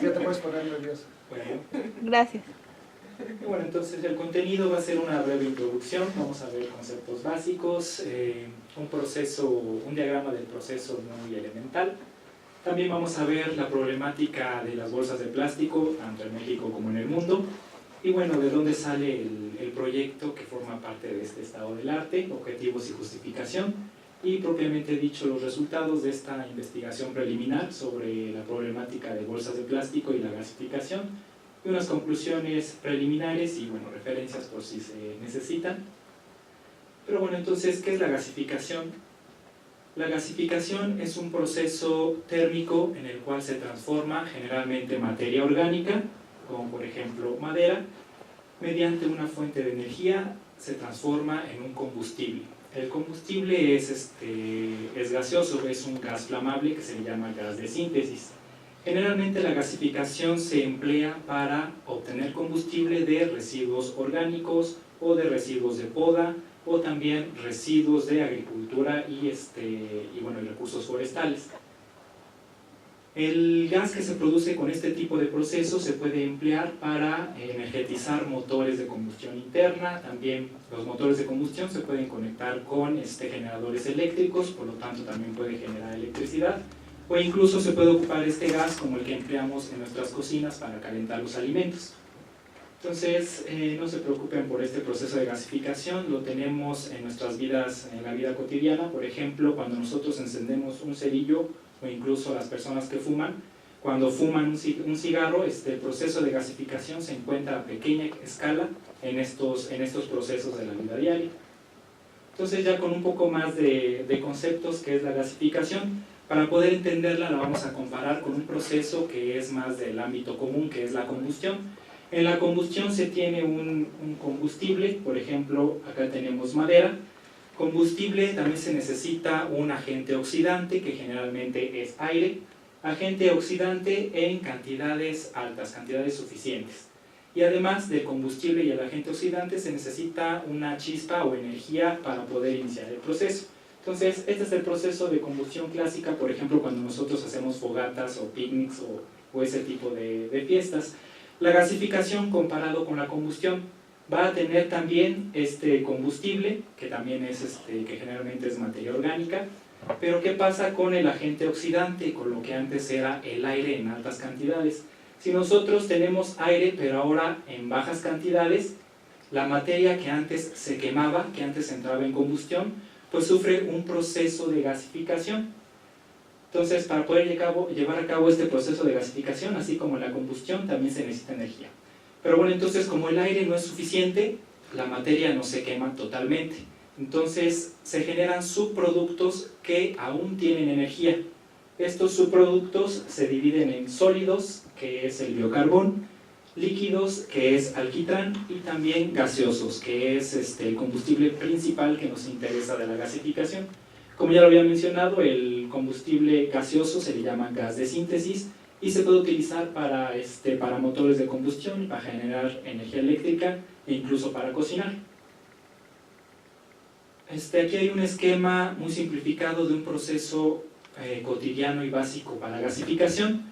Ya te puedes poner nervioso. Bueno. Gracias. Y bueno, entonces el contenido va a ser una breve introducción, vamos a ver conceptos básicos, un diagrama del proceso muy elemental. También vamos a ver la problemática de las bolsas de plástico, tanto en México como en el mundo. Y bueno, de dónde sale el proyecto que forma parte de este estado del arte, objetivos y justificación. Y propiamente dicho, los resultados de esta investigación preliminar sobre la problemática de bolsas de plástico y la gasificación. Y unas conclusiones preliminares y bueno, referencias por si se necesitan. Pero bueno, entonces, ¿qué es la gasificación? La gasificación es un proceso térmico en el cual se transforma generalmente materia orgánica, como por ejemplo madera, mediante una fuente de energía se transforma en un combustible. El combustible es gaseoso, es un gas flamable que se le llama gas de síntesis. Generalmente la gasificación se emplea para obtener combustible de residuos orgánicos o de residuos de poda o también residuos de agricultura y recursos forestales. El gas que se produce con este tipo de procesos se puede emplear para energetizar motores de combustión interna. También los motores de combustión se pueden conectar con generadores eléctricos, por lo tanto también puede generar electricidad. O incluso se puede ocupar este gas como el que empleamos en nuestras cocinas para calentar los alimentos. Entonces, no se preocupen por este proceso de gasificación, lo tenemos en nuestras vidas, en la vida cotidiana. Por ejemplo, cuando nosotros encendemos un cerillo, o incluso las personas que fuman, cuando fuman un cigarro, el proceso de gasificación se encuentra a pequeña escala en estos procesos de la vida diaria. Entonces, ya con un poco más de conceptos, que es la gasificación, para poder entenderla la vamos a comparar con un proceso que es más del ámbito común, que es la combustión. En la combustión se tiene un combustible, por ejemplo, acá tenemos madera. Combustible también se necesita un agente oxidante, que generalmente es aire. Agente oxidante en cantidades altas, cantidades suficientes. Y además del combustible y el agente oxidante se necesita una chispa o energía para poder iniciar el proceso. Entonces, este es el proceso de combustión clásica, por ejemplo, cuando nosotros hacemos fogatas o picnics o ese tipo de fiestas. La gasificación, comparado con la combustión, va a tener también este combustible, que también es que generalmente es materia orgánica, pero ¿qué pasa con el agente oxidante, con lo que antes era el aire en altas cantidades? Si nosotros tenemos aire, pero ahora en bajas cantidades, la materia que antes se quemaba, que antes entraba en combustión, pues sufre un proceso de gasificación. Entonces, para poder llevar a cabo este proceso de gasificación, así como en la combustión, también se necesita energía. Pero bueno, entonces como el aire no es suficiente, la materia no se quema totalmente. Entonces se generan subproductos que aún tienen energía. Estos subproductos se dividen en sólidos, que es el biocarbón, líquidos, que es alquitrán, y también gaseosos, que es el combustible principal que nos interesa de la gasificación. Como ya lo había mencionado, el combustible gaseoso se le llama gas de síntesis y se puede utilizar para motores de combustión, para generar energía eléctrica e incluso para cocinar. Aquí hay un esquema muy simplificado de un proceso cotidiano y básico para la gasificación.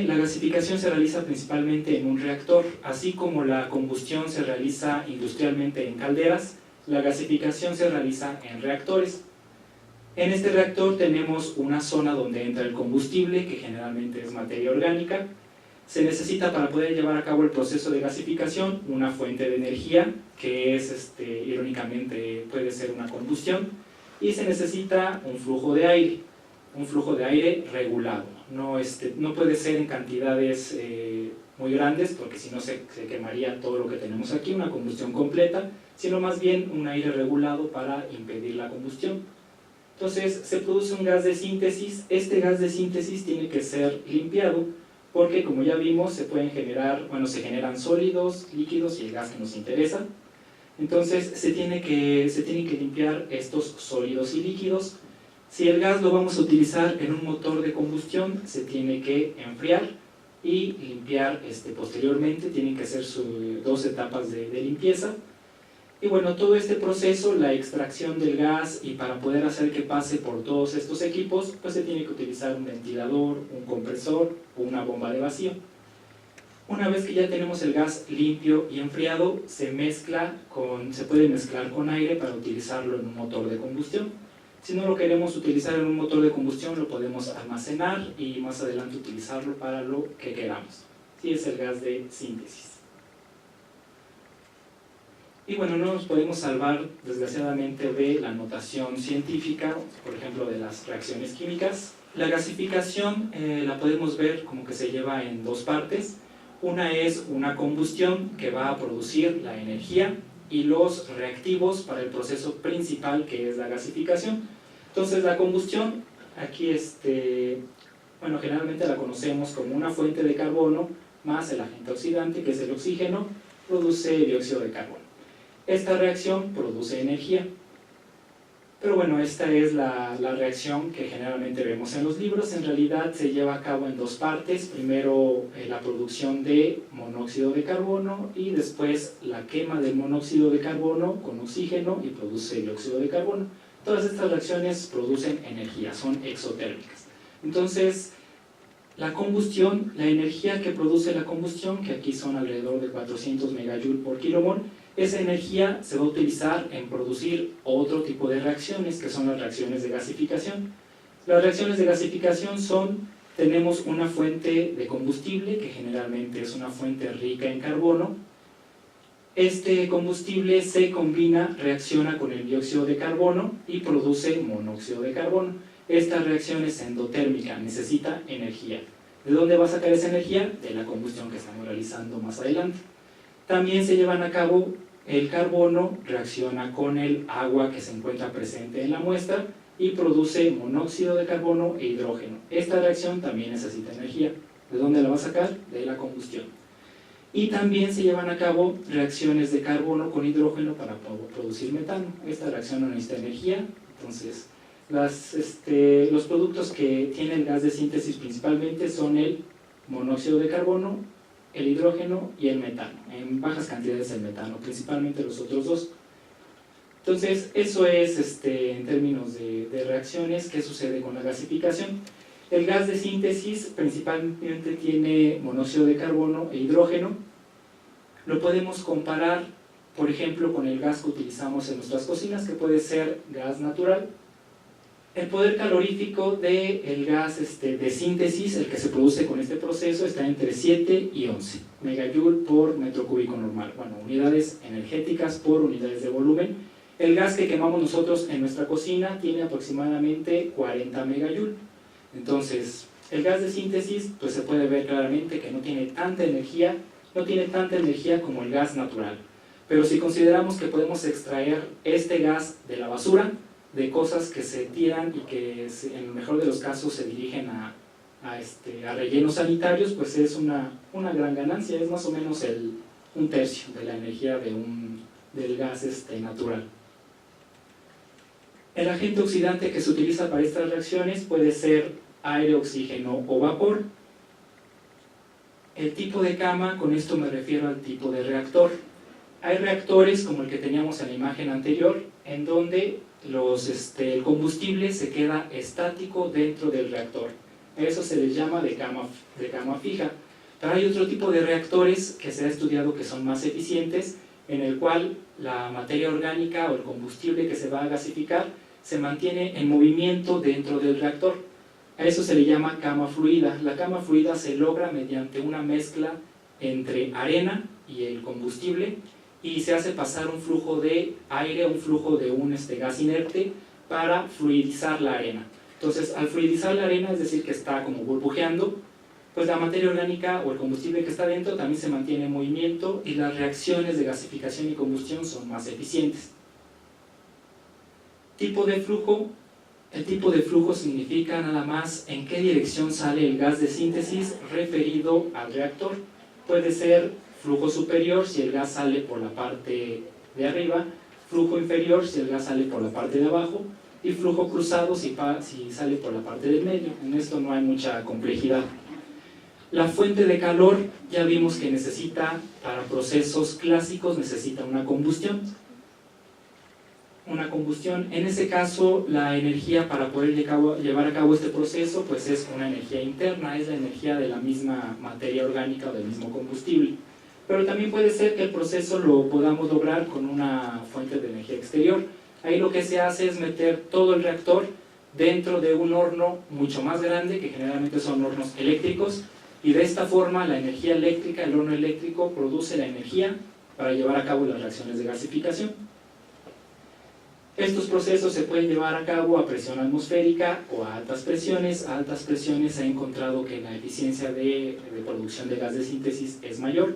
La gasificación se realiza principalmente en un reactor, así como la combustión se realiza industrialmente en calderas, la gasificación se realiza en reactores. En este reactor tenemos una zona donde entra el combustible, que generalmente es materia orgánica. Se necesita, para poder llevar a cabo el proceso de gasificación, una fuente de energía, que es, irónicamente, puede ser una combustión, y se necesita un flujo de aire regulado. No puede ser en cantidades muy grandes, porque si no se quemaría todo lo que tenemos aquí, una combustión completa, sino más bien un aire regulado para impedir la combustión. Entonces se produce un gas de síntesis. Este gas de síntesis tiene que ser limpiado, porque como ya vimos se generan sólidos, líquidos y el gas que nos interesa. Entonces se tiene que limpiar estos sólidos y líquidos. Si el gas lo vamos a utilizar en un motor de combustión, se tiene que enfriar y limpiar posteriormente. Tienen que ser 2 etapas de limpieza. Y bueno, todo este proceso, la extracción del gas, y para poder hacer que pase por todos estos equipos, pues se tiene que utilizar un ventilador, un compresor o una bomba de vacío. Una vez que ya tenemos el gas limpio y enfriado, se puede mezclar con aire para utilizarlo en un motor de combustión. Si no lo queremos utilizar en un motor de combustión, lo podemos almacenar y más adelante utilizarlo para lo que queramos. Sí, es el gas de síntesis. Y bueno, no nos podemos salvar, desgraciadamente, de la notación científica, por ejemplo, de las reacciones químicas. La gasificación la podemos ver como que se lleva en dos partes. Una es una combustión que va a producir la energía y los reactivos para el proceso principal, que es la gasificación. Entonces la combustión, aquí generalmente la conocemos como una fuente de carbono más el agente oxidante, que es el oxígeno, produce dióxido de carbono. Esta reacción produce energía. Pero bueno, esta es la reacción que generalmente vemos en los libros. En realidad se lleva a cabo en dos partes. Primero la producción de monóxido de carbono y después la quema del monóxido de carbono con oxígeno y produce dióxido de carbono. Todas estas reacciones producen energía, son exotérmicas. Entonces, la combustión, la energía que produce la combustión, que aquí son alrededor de 400 megajoule por kilomol, esa energía se va a utilizar en producir otro tipo de reacciones, que son las reacciones de gasificación. Las reacciones de gasificación tenemos una fuente de combustible, que generalmente es una fuente rica en carbono. Este combustible se combina, reacciona con el dióxido de carbono y produce monóxido de carbono. Esta reacción es endotérmica, necesita energía. ¿De dónde va a sacar esa energía? De la combustión que estamos realizando más adelante. También se llevan a cabo, el carbono reacciona con el agua que se encuentra presente en la muestra y produce monóxido de carbono e hidrógeno. Esta reacción también necesita energía. ¿De dónde la va a sacar? De la combustión. Y también se llevan a cabo reacciones de carbono con hidrógeno para producir metano. Esta reacción no necesita energía, entonces los productos que tiene el gas de síntesis principalmente son el monóxido de carbono, el hidrógeno y el metano. En bajas cantidades el metano, principalmente los otros dos. Entonces, eso es en términos de reacciones, qué sucede con la gasificación. El gas de síntesis principalmente tiene monóxido de carbono e hidrógeno. Lo podemos comparar, por ejemplo, con el gas que utilizamos en nuestras cocinas, que puede ser gas natural. El poder calorífico del gas de síntesis, el que se produce con este proceso, está entre 7 y 11 megajoule por metro cúbico normal. Bueno, unidades energéticas por unidades de volumen. El gas que quemamos nosotros en nuestra cocina tiene aproximadamente 40 megajoule. Entonces, el gas de síntesis, pues se puede ver claramente que no tiene tanta energía como el gas natural. Pero si consideramos que podemos extraer este gas de la basura, de cosas que se tiran y que en el mejor de los casos se dirigen a rellenos sanitarios, pues es una gran ganancia, es más o menos un tercio de la energía del gas natural. El agente oxidante que se utiliza para estas reacciones puede ser aire, oxígeno o vapor. El tipo de cama, con esto me refiero al tipo de reactor. Hay reactores como el que teníamos en la imagen anterior, en donde el combustible se queda estático dentro del reactor. A eso se les llama de cama fija. Pero hay otro tipo de reactores que se ha estudiado que son más eficientes, en el cual la materia orgánica o el combustible que se va a gasificar se mantiene en movimiento dentro del reactor. A eso se le llama cama fluida. La cama fluida se logra mediante una mezcla entre arena y el combustible, y se hace pasar un flujo de aire, un flujo de un gas inerte para fluidizar la arena. Entonces, al fluidizar la arena, es decir, que está como burbujeando, pues la materia orgánica o el combustible que está dentro también se mantiene en movimiento y las reacciones de gasificación y combustión son más eficientes. Tipo de flujo. El tipo de flujo significa nada más en qué dirección sale el gas de síntesis referido al reactor. Puede ser flujo superior si el gas sale por la parte de arriba, flujo inferior si el gas sale por la parte de abajo, y flujo cruzado si sale por la parte del medio. En esto no hay mucha complejidad. La fuente de calor, ya vimos que para procesos clásicos necesita una combustión. una combustión. En ese caso, la energía para poder llevar a cabo este proceso pues es una energía interna, es la energía de la misma materia orgánica o del mismo combustible. Pero también puede ser que el proceso lo podamos lograr con una fuente de energía exterior. Ahí lo que se hace es meter todo el reactor dentro de un horno mucho más grande, que generalmente son hornos eléctricos, y de esta forma la energía eléctrica, el horno eléctrico, produce la energía para llevar a cabo las reacciones de gasificación. Estos procesos se pueden llevar a cabo a presión atmosférica o a altas presiones. A altas presiones se ha encontrado que la eficiencia de producción de gas de síntesis es mayor.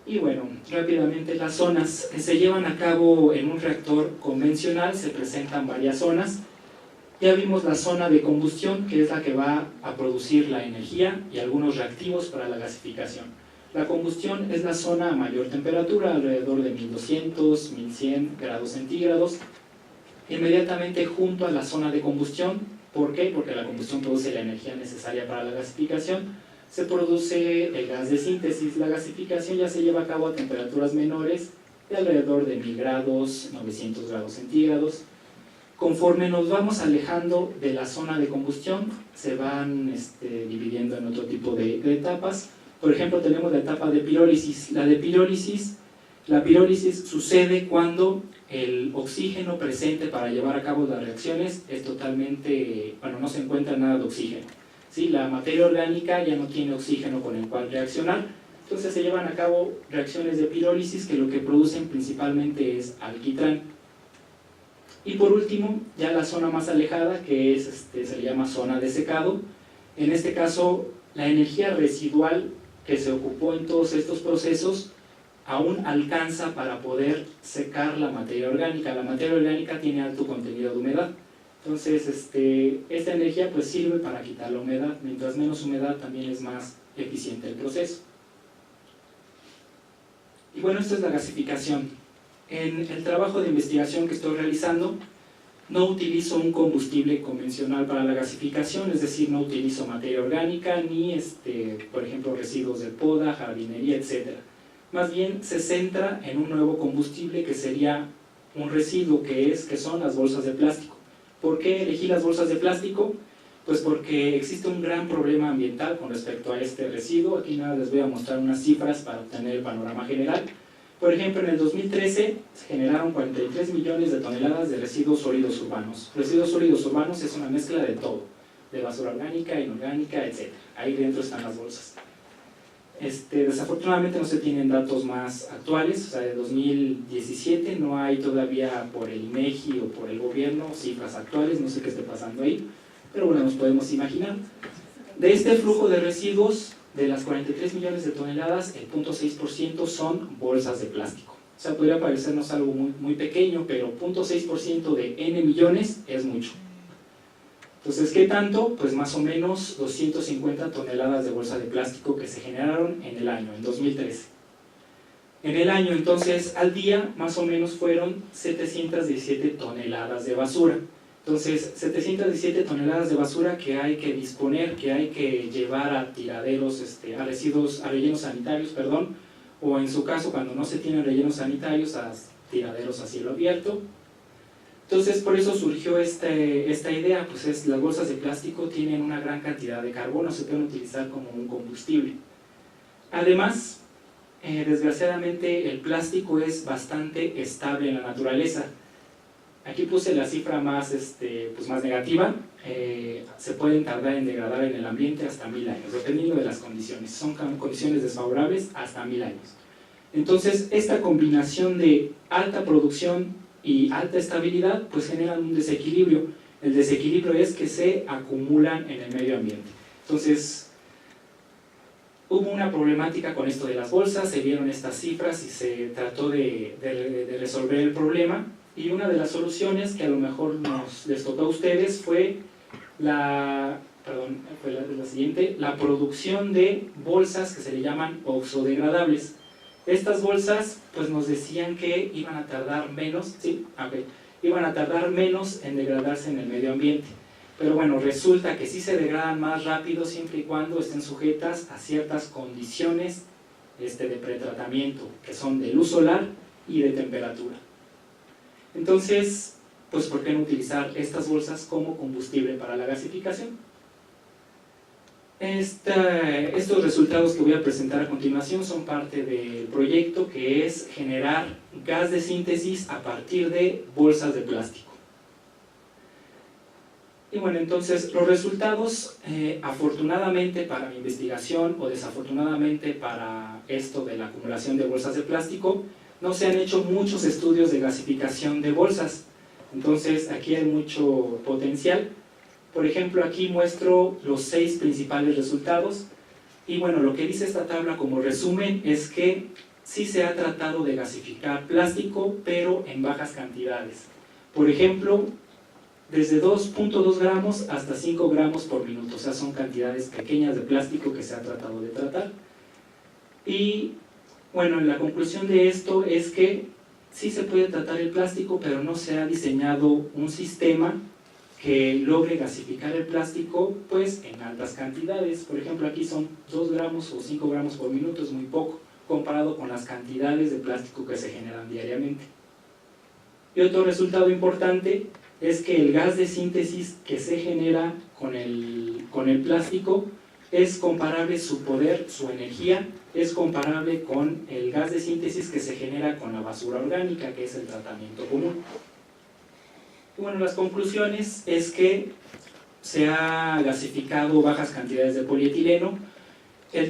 Y bueno, rápidamente las zonas que se llevan a cabo en un reactor convencional, se presentan varias zonas. Ya vimos la zona de combustión, que es la que va a producir la energía y algunos reactivos para la gasificación. La combustión es la zona a mayor temperatura, alrededor de 1200, 1100 grados centígrados, inmediatamente junto a la zona de combustión. ¿Por qué? Porque la combustión produce la energía necesaria para la gasificación. Se produce el gas de síntesis. La gasificación ya se lleva a cabo a temperaturas menores, de alrededor de 1000 grados, 900 grados centígrados. Conforme nos vamos alejando de la zona de combustión, se van dividiendo en otro tipo de etapas. Por ejemplo, tenemos la etapa de pirólisis. La pirólisis sucede cuando el oxígeno presente para llevar a cabo las reacciones es totalmente, bueno, no se encuentra nada de oxígeno. ¿Sí? La materia orgánica ya no tiene oxígeno con el cual reaccionar, entonces se llevan a cabo reacciones de pirólisis que lo que producen principalmente es alquitrán. Y por último, ya la zona más alejada, que es, se le llama zona de secado. En este caso, la energía residual que se ocupó en todos estos procesos aún alcanza para poder secar la materia orgánica. La materia orgánica tiene alto contenido de humedad. Entonces, esta energía pues sirve para quitar la humedad. Mientras menos humedad, también es más eficiente el proceso. Y bueno, esto es la gasificación. En el trabajo de investigación que estoy realizando, no utilizo un combustible convencional para la gasificación, es decir, no utilizo materia orgánica, ni, por ejemplo, residuos de poda, jardinería, etc. Más bien, se centra en un nuevo combustible que sería un residuo, que son las bolsas de plástico. ¿Por qué elegí las bolsas de plástico? Pues porque existe un gran problema ambiental con respecto a este residuo. Aquí nada, les voy a mostrar unas cifras para obtener el panorama general. Por ejemplo, en el 2013 se generaron 43 millones de toneladas de residuos sólidos urbanos. Residuos sólidos urbanos es una mezcla de todo, de basura orgánica, inorgánica, etc. Ahí dentro están las bolsas. Desafortunadamente no se tienen datos más actuales, o sea, de 2017 no hay todavía por el INEGI o por el gobierno cifras actuales, no sé qué esté pasando ahí, pero bueno, nos podemos imaginar. De este flujo de residuos, de las 43 millones de toneladas, el 0.6% son bolsas de plástico. O sea, podría parecernos algo muy pequeño, pero 0.6% de N millones es mucho. Entonces, ¿qué tanto? Pues más o menos 250 toneladas de bolsa de plástico que se generaron en el año, en 2013. En el año, entonces, al día, más o menos fueron 717 toneladas de basura. Entonces, 717 toneladas de basura que hay que disponer, que hay que llevar a tiraderos, a rellenos sanitarios, perdón, o en su caso, cuando no se tienen rellenos sanitarios, a tiraderos a cielo abierto. Entonces, por eso surgió esta idea, pues las bolsas de plástico tienen una gran cantidad de carbono, se pueden utilizar como un combustible. Además, desgraciadamente, el plástico es bastante estable en la naturaleza. Aquí puse la cifra más negativa, se pueden tardar en degradar en el ambiente hasta 1000 años, dependiendo de las condiciones. Son condiciones desfavorables hasta 1000 años. Entonces, esta combinación de alta producción y alta estabilidad, pues generan un desequilibrio. El desequilibrio es que se acumulan en el medio ambiente. Entonces, hubo una problemática con esto de las bolsas, se vieron estas cifras y se trató de resolver el problema. Y una de las soluciones que a lo mejor les tocó a ustedes fue la siguiente, la producción de bolsas que se le llaman oxodegradables. Estas bolsas pues nos decían que iban a tardar menos, iban a tardar menos en degradarse en el medio ambiente. Pero bueno, resulta que sí se degradan más rápido siempre y cuando estén sujetas a ciertas condiciones de pretratamiento, que son de luz solar y de temperatura. Entonces, pues ¿por qué no utilizar estas bolsas como combustible para la gasificación? Estos resultados que voy a presentar a continuación son parte del proyecto, que es generar gas de síntesis a partir de bolsas de plástico. Y bueno, entonces los resultados, afortunadamente para mi investigación o desafortunadamente para esto de la acumulación de bolsas de plástico, no se han hecho muchos estudios de gasificación de bolsas. Entonces aquí hay mucho potencial. Por ejemplo, aquí muestro los 6 principales resultados. Y bueno, lo que dice esta tabla como resumen es que sí se ha tratado de gasificar plástico, pero en bajas cantidades. Por ejemplo, desde 2.2 gramos hasta 5 gramos por minuto. O sea, son cantidades pequeñas de plástico que se ha tratado de tratar. Y bueno, la conclusión de esto es que sí se puede tratar el plástico, pero no se ha diseñado un sistema que logre gasificar el plástico pues en altas cantidades. Por ejemplo, aquí son 2 gramos o 5 gramos por minuto, es muy poco comparado con las cantidades de plástico que se generan diariamente. Y otro resultado importante es que el gas de síntesis que se genera con el plástico es comparable, su poder, su energía, es comparable con el gas de síntesis que se genera con la basura orgánica, que es el tratamiento común. Y bueno, las conclusiones es que se ha gasificado bajas cantidades de polietileno. Mi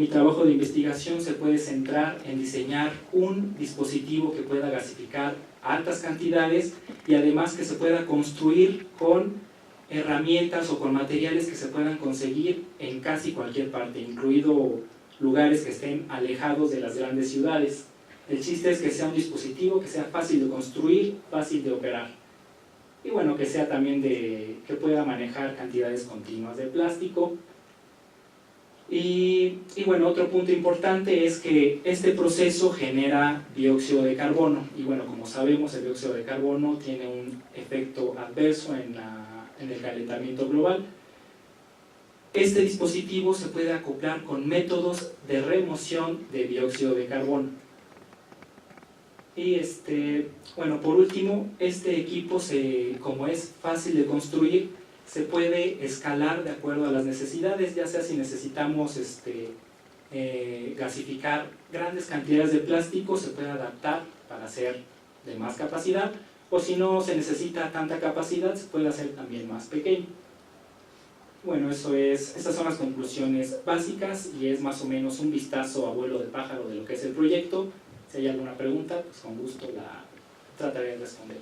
trabajo de investigación se puede centrar en diseñar un dispositivo que pueda gasificar altas cantidades y además que se pueda construir con herramientas o con materiales que se puedan conseguir en casi cualquier parte, incluido lugares que estén alejados de las grandes ciudades. El chiste es que sea un dispositivo que sea fácil de construir, fácil de operar. Y bueno, que sea también que pueda manejar cantidades continuas de plástico. Y bueno, otro punto importante es que este proceso genera dióxido de carbono. Y bueno, como sabemos, el dióxido de carbono tiene un efecto adverso en el calentamiento global. Este dispositivo se puede acoplar con métodos de remoción de dióxido de carbono. Y bueno, por último, este equipo, como es fácil de construir, se puede escalar de acuerdo a las necesidades, ya sea si necesitamos gasificar grandes cantidades de plástico, se puede adaptar para hacer de más capacidad, o si no se necesita tanta capacidad, se puede hacer también más pequeño. Bueno, estas son las conclusiones básicas y es más o menos un vistazo a vuelo de pájaro de lo que es el proyecto. Si hay alguna pregunta, pues con gusto la trataré de responder.